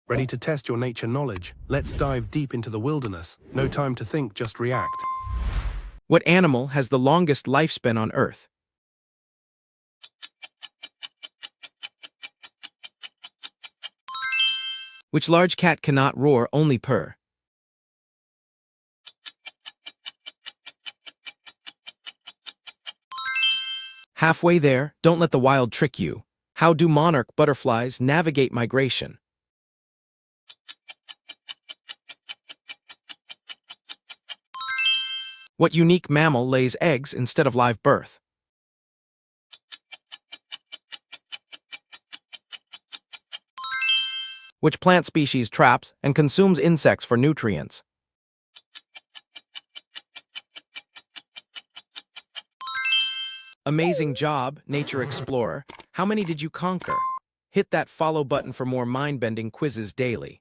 Ready to test your nature knowledge? Let's dive deep into the wilderness. No time to think, just react. What animal has the longest lifespan on Earth? Which large cat cannot roar, only purr? Halfway there, don't let the wild trick you. How do monarch butterflies navigate migration? What unique mammal lays eggs instead of live birth? Which plant species traps and consumes insects for nutrients? Amazing job, nature explorer. How many did you conquer? Hit that follow button for more mind-bending quizzes daily.